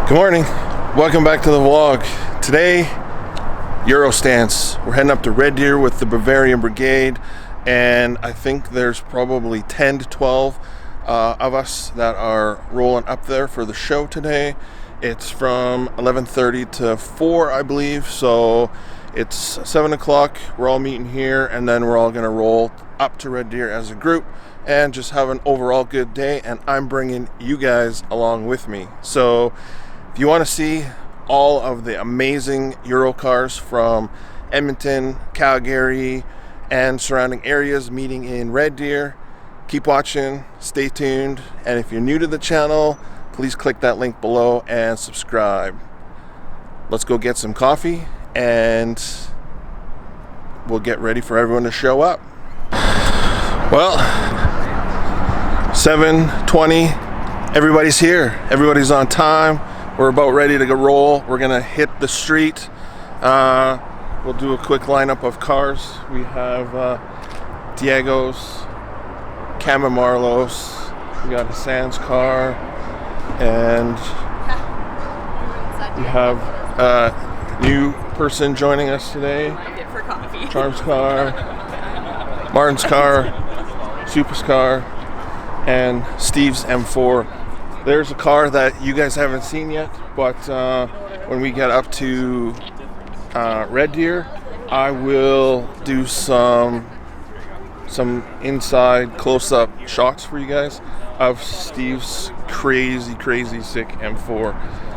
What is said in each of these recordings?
Good morning. Welcome back to the vlog. Today, Eurostance. We're heading up to Red Deer with the Bavarian Brigade, and I think there's probably 10 to 12 of us that are rolling up there for the show today. It's from 11:30 to 4, I believe, so it's 7 o'clock. We're all meeting here, and then we're all going to roll up to Red Deer as a group and just have an overall good day, and I'm bringing you guys along with me. So if you want to see all of the amazing Euro cars from Edmonton, Calgary, and surrounding areas meeting in Red Deer, keep watching, stay tuned, and if you're new to the channel, please click that link below and subscribe. Let's go get some coffee and we'll get ready for everyone to show up. Well, 7:20, everybody's here, everybody's on time. We're about ready to go roll. We're gonna hit the street. We'll do a quick lineup of cars. We have Diego's, Camamarlos, we got Hassan's car, and we have a new person joining us today. For coffee. Charm's car, Martin's car, Supa's car, and Steve's M4. There's a car that you guys haven't seen yet, but when we get up to Red Deer, I will do some inside close-up shots for you guys of Steve's crazy sick M4.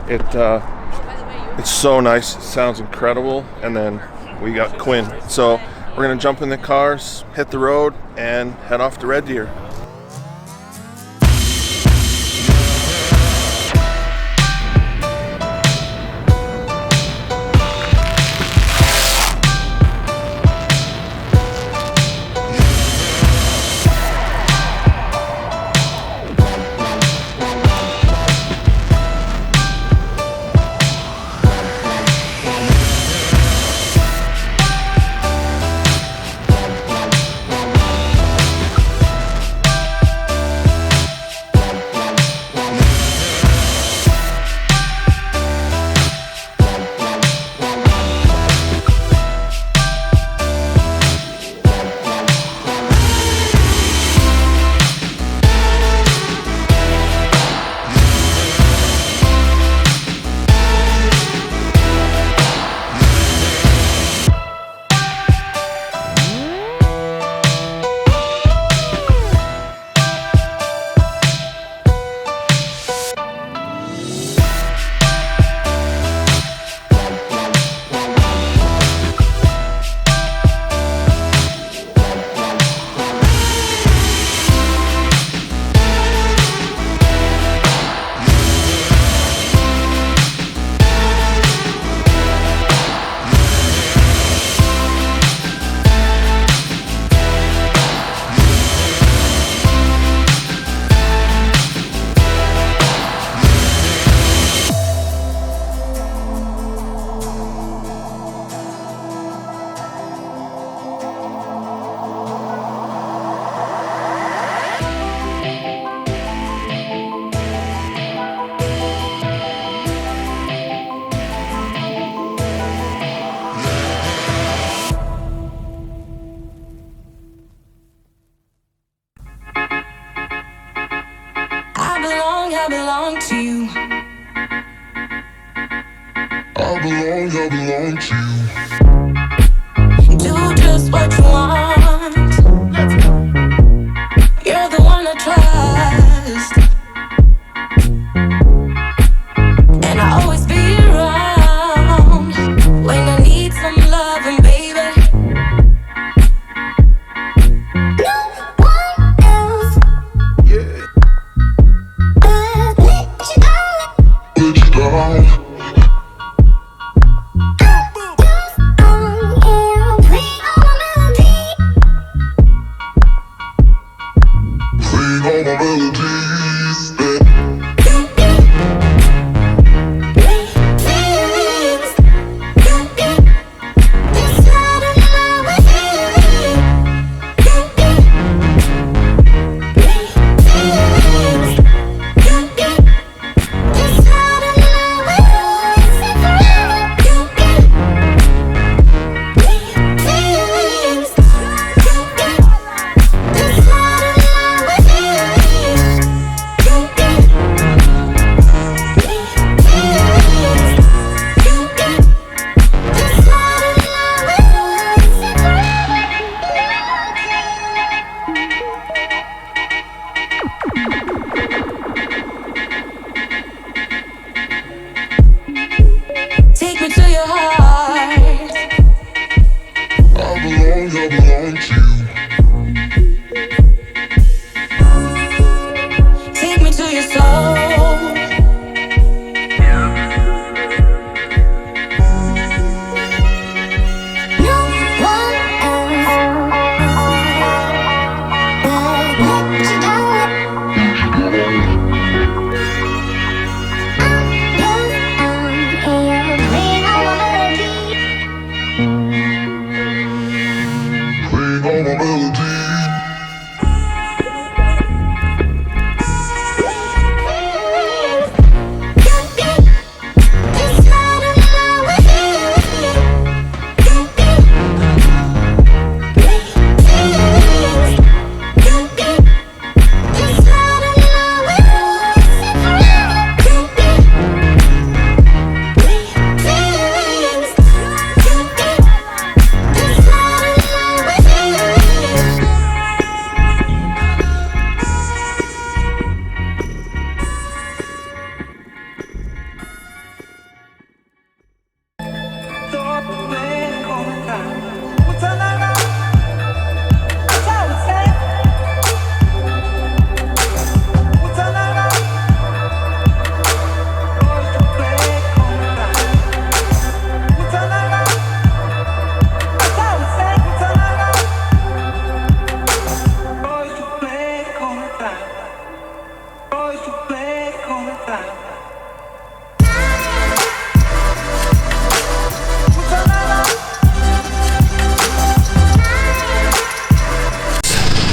It's so nice, it sounds incredible. And then we got Quinn. So we're gonna jump in the cars, hit the road, and head off to Red Deer. I belong to you. I belong to you. Do just what you want. You're the one I trust, and I always be around when I need some loving, baby. No one else. Yeah.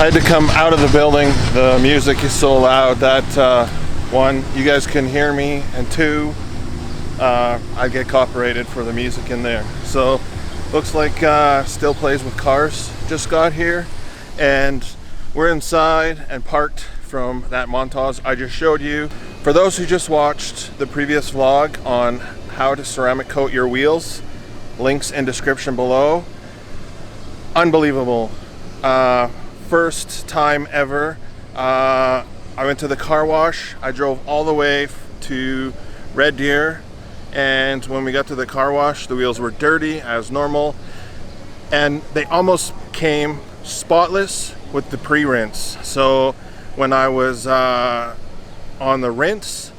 I had to come out of the building. The music is so loud that one, you guys can hear me, and two, I get copyrighted for the music in there. So looks like Still Plays with Cars just got here, and we're inside and parked from that montage I just showed you. For those who just watched the previous vlog on how to ceramic coat your wheels, links in description below. Unbelievable. First time ever. I went to the car wash. I drove all the way to Red Deer, and when we got to the car wash, the wheels were dirty as normal, and they almost came spotless with the pre-rinse. So when I was on the rinse,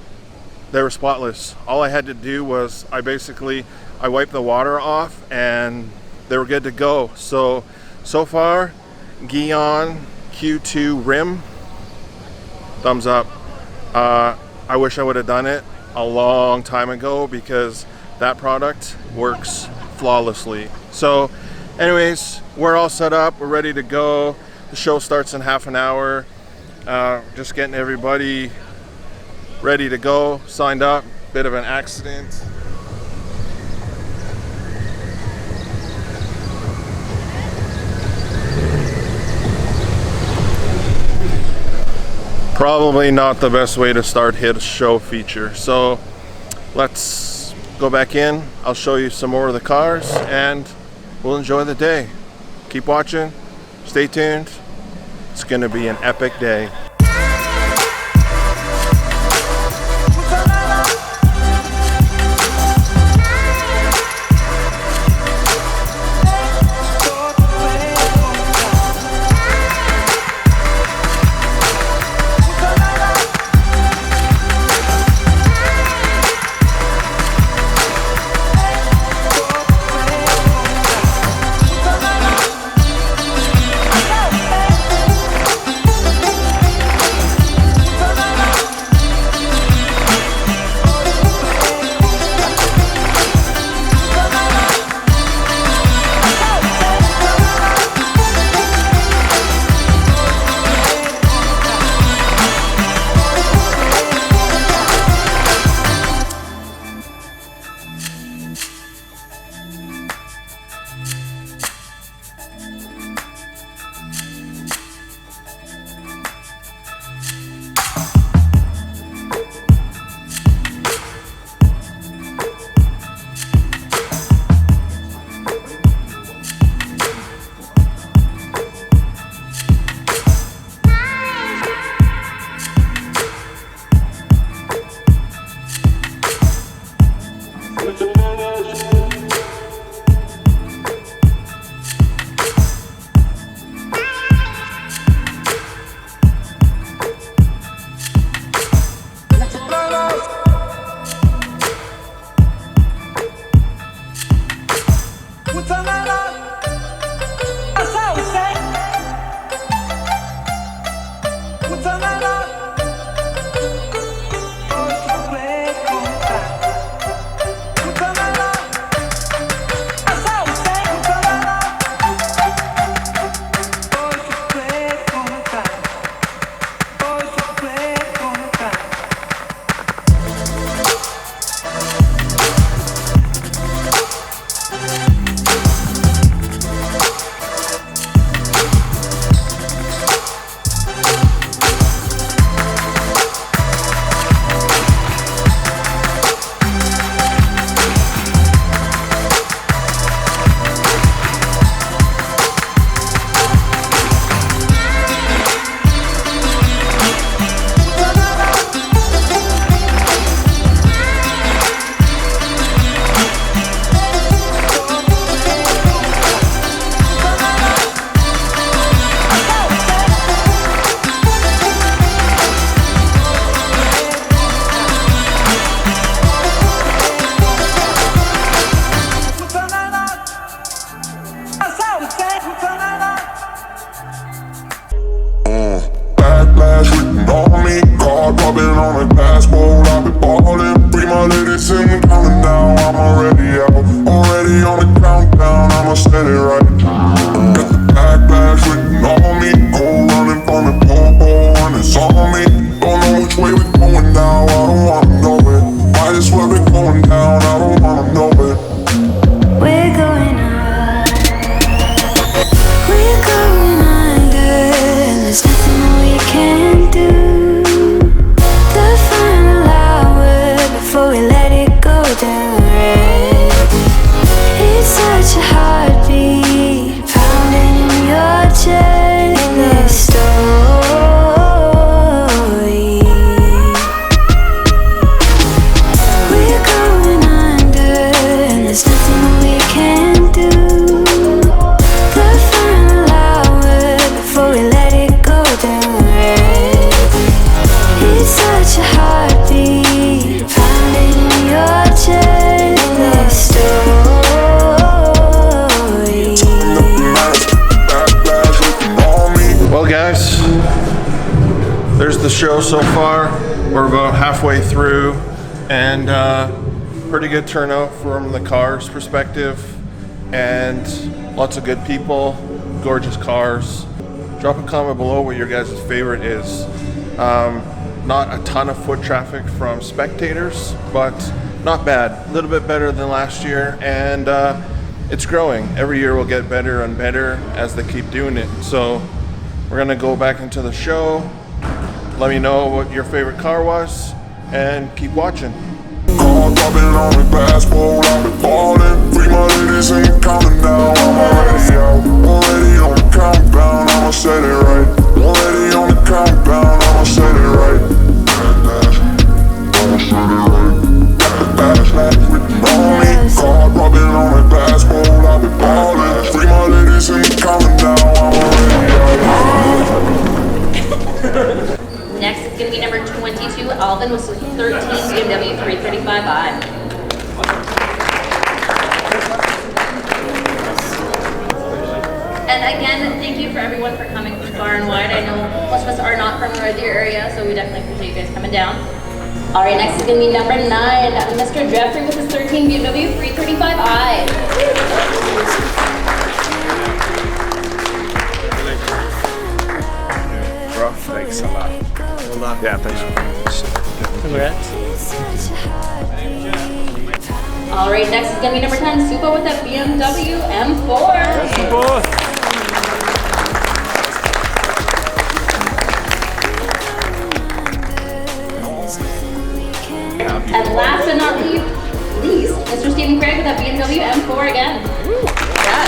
they were spotless. All I had to do was I wiped the water off and they were good to go. So far, Guion Q2 rim, thumbs up. I wish I would have done it a long time ago because that product works flawlessly. So anyways, we're all set up, we're ready to go. The show starts in half an hour. Just getting everybody ready to go, signed up. Bit of an accident. Probably not the best way to start his show feature. So let's go back in. I'll show you some more of the cars and we'll enjoy the day. Keep watching, stay tuned. It's gonna be an epic day. said it right. Got the backlash written on me. Cold running from the pole, and it's on me. Don't know which way we're going now, I don't wanna know it. Might as well be going down, I don't wanna know it. We're going up, we're going under, and there's nothing more we can do. The final hour before we let it go down. It's such a heartbeat pounding in your chest. In this story, we're going under, and there's nothing more we can do. The final hour before we let it go down. It's such a heartbeat pounding in your chest. In this story. Well, guys, there's the show so far. We're about halfway through, and pretty good turnout from the cars perspective, and lots of good people, gorgeous cars. Drop a comment below what your guys' favorite is. Not a ton of foot traffic from spectators, but not bad. A little bit better than last year, and it's growing. Every year will get better and better as they keep doing it. So we're gonna go back into the show. Let me know what your favorite car was, and keep watching. Car dropping on the passport, I've been falling. 3 more ladies and counting down. I'm already out, already on the countdown. I'ma set it right. Already on the countdown. I'ma set it right. I'ma set it right. Got the backlash written on me. Car dropping on the passport, I've been falling. 3 more ladies and counting down. I'm already out. Next is going to be number 22, Alvin, with 13 BMW 335i. And again, thank you for everyone for coming from far and wide. I know most of us are not from the Red Deer area, so we definitely appreciate you guys coming down. All right, next is going to be number 9, Mr. Jeffrey with his 13 BMW 335i. Thanks a lot. Yeah, thanks. Congrats. All right, next is going to be number 10, Supa with a BMW M4. And last but not least, Mr. Stephen Craig with a BMW M4 again. Yeah.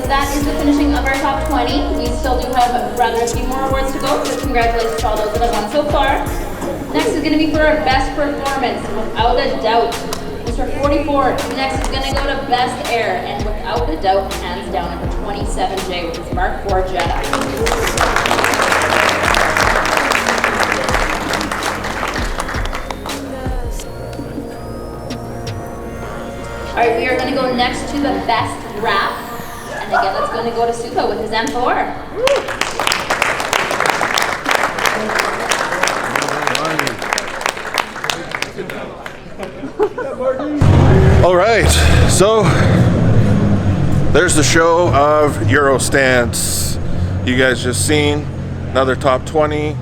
That is the finishing of our top 20. We still do have rather a few more awards to go, so congratulations to all those that have won so far. Next is going to be for our best performance, without a doubt. Mr. 44, next is going to go to Best Air, and without a doubt, hands down, number 27J with his Mark IV Jetta. Alright, we are going to go next to the best wrap. And again, that's going to go to Supa with his M4. All right, so there's the show of Eurostance. You guys just seen another top 20.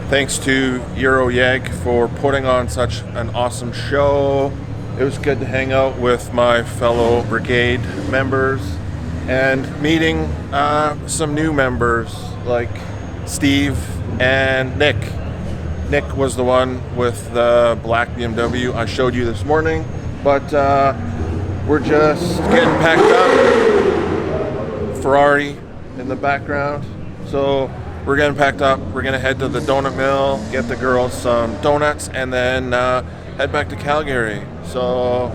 Thanks to Eurojeg for putting on such an awesome show. It was good to hang out with my fellow brigade members and meeting some new members like Steve and Nick. Nick was the one with the black BMW I showed you this morning, but we're just getting packed up. Ferrari in the background. So we're getting packed up. We're gonna head to the donut mill, get the girls some donuts, and then head back to Calgary. So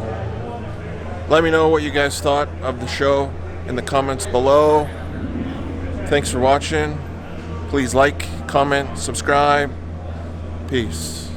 let me know what you guys thought of the show in the comments below. Thanks for watching. Please like, comment, subscribe. Peace.